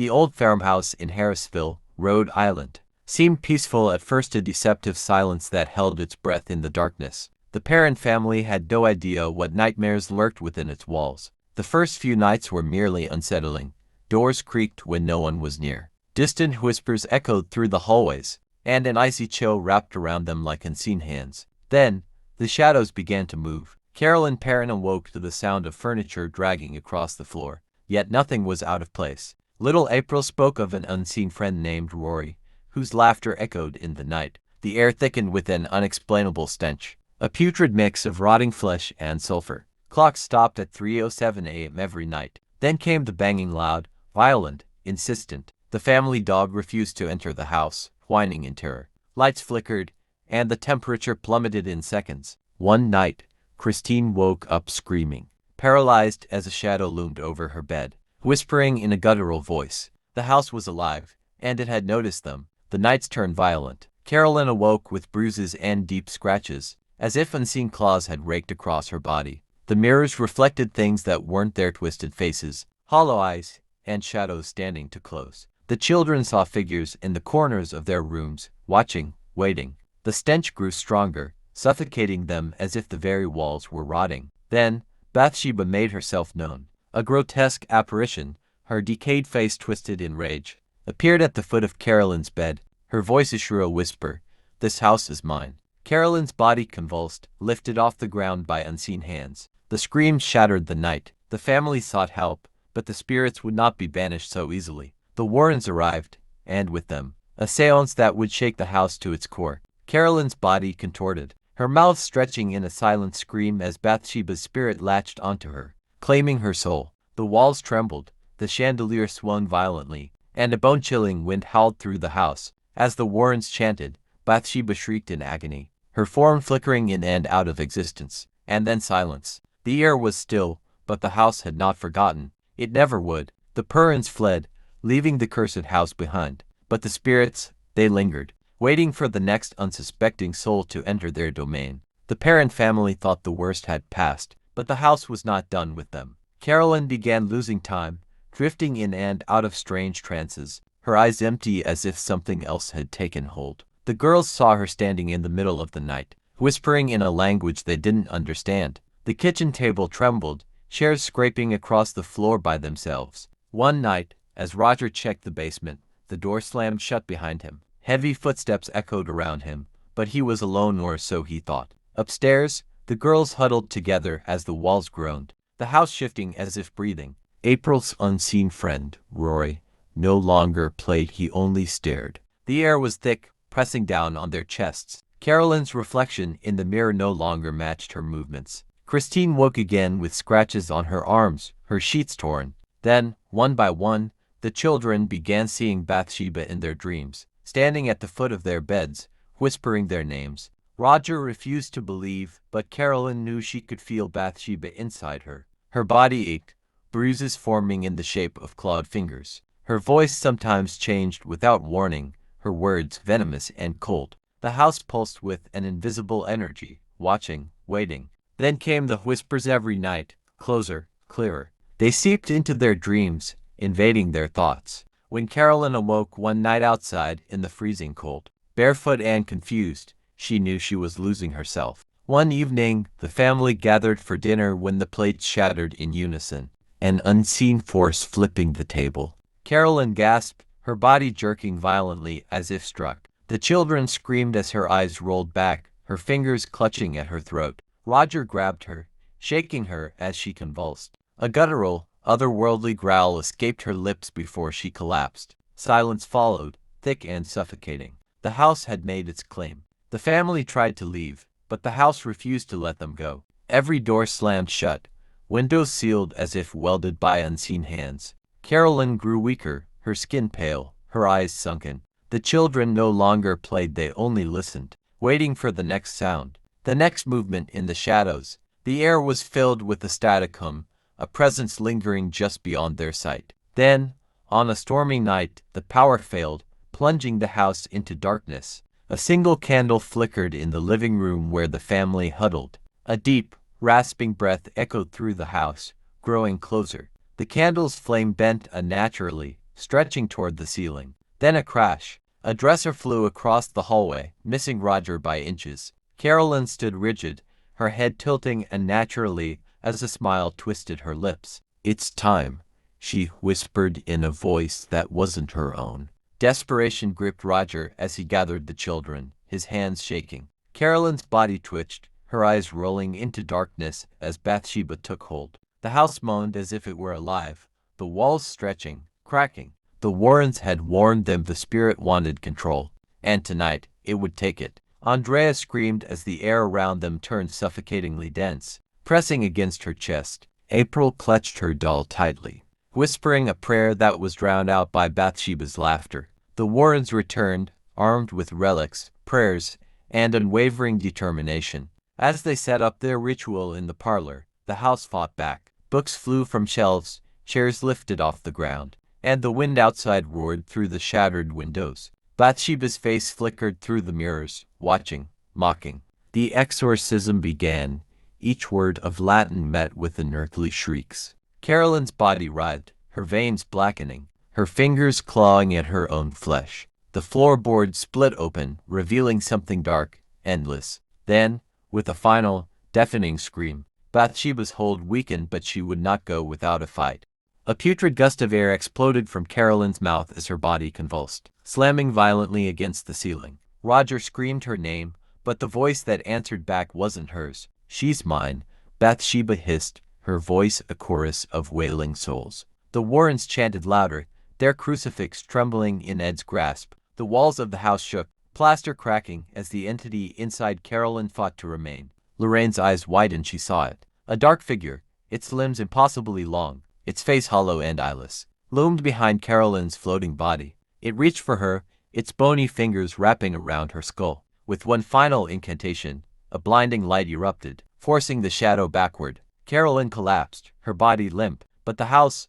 The old farmhouse in Harrisville, Rhode Island, seemed peaceful at first, a deceptive silence that held its breath in the darkness. The Perron family had no idea what nightmares lurked within its walls. The first few nights were merely unsettling. Doors creaked when no one was near. Distant whispers echoed through the hallways, and an icy chill wrapped around them like unseen hands. Then, the shadows began to move. Carolyn Perron awoke to the sound of furniture dragging across the floor. Yet nothing was out of place. Little April spoke of an unseen friend named Rory, whose laughter echoed in the night. The air thickened with an unexplainable stench, a putrid mix of rotting flesh and sulfur. Clocks stopped at 3:07 a.m. every night. Then came the banging, loud, violent, insistent. The family dog refused to enter the house, whining in terror. Lights flickered, and the temperature plummeted in seconds. One night, Christine woke up screaming, paralyzed as a shadow loomed over her bed, whispering in a guttural voice. The house was alive, and it had noticed them. The nights turned violent. Carolyn awoke with bruises and deep scratches, as if unseen claws had raked across her body. The mirrors reflected things that weren't there: twisted faces, hollow eyes, and shadows standing too close. The children saw figures in the corners of their rooms, watching, waiting. The stench grew stronger, suffocating them as if the very walls were rotting. Then, Bathsheba made herself known. A grotesque apparition, her decayed face twisted in rage, appeared at the foot of Carolyn's bed, her voice a shrill whisper, "This house is mine." Carolyn's body convulsed, lifted off the ground by unseen hands. The screams shattered the night. The family sought help, but the spirits would not be banished so easily. The Warrens arrived, and with them, a seance that would shake the house to its core. Carolyn's body contorted, her mouth stretching in a silent scream as Bathsheba's spirit latched onto her, claiming her soul. The walls trembled, the chandelier swung violently, and a bone-chilling wind howled through the house. As the Warrens chanted, Bathsheba shrieked in agony, her form flickering in and out of existence. And then silence. The air was still, but the house had not forgotten. It never would. The Perrons fled, leaving the cursed house behind. But the spirits, they lingered, waiting for the next unsuspecting soul to enter their domain. The Perron family thought the worst had passed, but the house was not done with them. Carolyn began losing time, drifting in and out of strange trances, her eyes empty as if something else had taken hold. The girls saw her standing in the middle of the night, whispering in a language they didn't understand. The kitchen table trembled, chairs scraping across the floor by themselves. One night, as Roger checked the basement, the door slammed shut behind him. Heavy footsteps echoed around him, but he was alone, or so he thought. Upstairs, the girls huddled together as the walls groaned, the house shifting as if breathing. April's unseen friend, Rory, no longer played, he only stared. The air was thick, pressing down on their chests. Carolyn's reflection in the mirror no longer matched her movements. Christine woke again with scratches on her arms, her sheets torn. Then, one by one, the children began seeing Bathsheba in their dreams, standing at the foot of their beds, whispering their names. Roger refused to believe, but Carolyn knew she could feel Bathsheba inside her. Her body ached, bruises forming in the shape of clawed fingers. Her voice sometimes changed without warning, her words venomous and cold. The house pulsed with an invisible energy, watching, waiting. Then came the whispers every night, closer, clearer. They seeped into their dreams, invading their thoughts. When Carolyn awoke one night outside in the freezing cold, barefoot and confused, she knew she was losing herself. One evening, the family gathered for dinner when the plates shattered in unison, an unseen force flipping the table. Carolyn gasped, her body jerking violently as if struck. The children screamed as her eyes rolled back, her fingers clutching at her throat. Roger grabbed her, shaking her as she convulsed. A guttural, otherworldly growl escaped her lips before she collapsed. Silence followed, thick and suffocating. The house had made its claim. The family tried to leave, but the house refused to let them go. Every door slammed shut, windows sealed as if welded by unseen hands. Carolyn grew weaker, her skin pale, her eyes sunken. The children no longer played, they only listened, waiting for the next sound, the next movement in the shadows. The air was filled with a static hum, a presence lingering just beyond their sight. Then, on a stormy night, the power failed, plunging the house into darkness. A single candle flickered in the living room where the family huddled. A deep, rasping breath echoed through the house, growing closer. The candle's flame bent unnaturally, stretching toward the ceiling. Then a crash. A dresser flew across the hallway, missing Roger by inches. Carolyn stood rigid, her head tilting unnaturally as a smile twisted her lips. "It's time," she whispered in a voice that wasn't her own. Desperation gripped Roger as he gathered the children, his hands shaking. Carolyn's body twitched, her eyes rolling into darkness as Bathsheba took hold. The house moaned as if it were alive, the walls stretching, cracking. The Warrens had warned them the spirit wanted control, and tonight it would take it. Andrea screamed as the air around them turned suffocatingly dense. Pressing against her chest, April clutched her doll tightly, whispering a prayer that was drowned out by Bathsheba's laughter. The Warrens returned, armed with relics, prayers, and unwavering determination. As they set up their ritual in the parlor, the house fought back. Books flew from shelves, chairs lifted off the ground, and the wind outside roared through the shattered windows. Bathsheba's face flickered through the mirrors, watching, mocking. The exorcism began, each word of Latin met with unearthly shrieks. Carolyn's body writhed, her veins blackening, her fingers clawing at her own flesh. The floorboard split open, revealing something dark, endless. Then, with a final, deafening scream, Bathsheba's hold weakened, but she would not go without a fight. A putrid gust of air exploded from Carolyn's mouth as her body convulsed, slamming violently against the ceiling. Roger screamed her name, but the voice that answered back wasn't hers. "She's mine," Bathsheba hissed, her voice a chorus of wailing souls. The Warrens chanted louder, their crucifix trembling in Ed's grasp. The walls of the house shook, plaster cracking as the entity inside Carolyn fought to remain. Lorraine's eyes widened. She saw it. A dark figure, its limbs impossibly long, its face hollow and eyeless, loomed behind Carolyn's floating body. It reached for her, its bony fingers wrapping around her skull. With one final incantation, a blinding light erupted, forcing the shadow backward. Carolyn collapsed, her body limp, but the house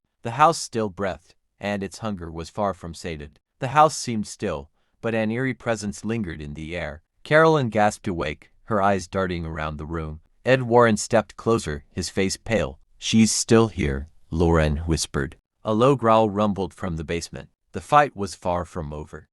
still breathed, and its hunger was far from sated. The house seemed still, but an eerie presence lingered in the air. Carolyn gasped awake, her eyes darting around the room. Ed Warren stepped closer, his face pale. "She's still here," Lorraine whispered. A low growl rumbled from the basement. The fight was far from over.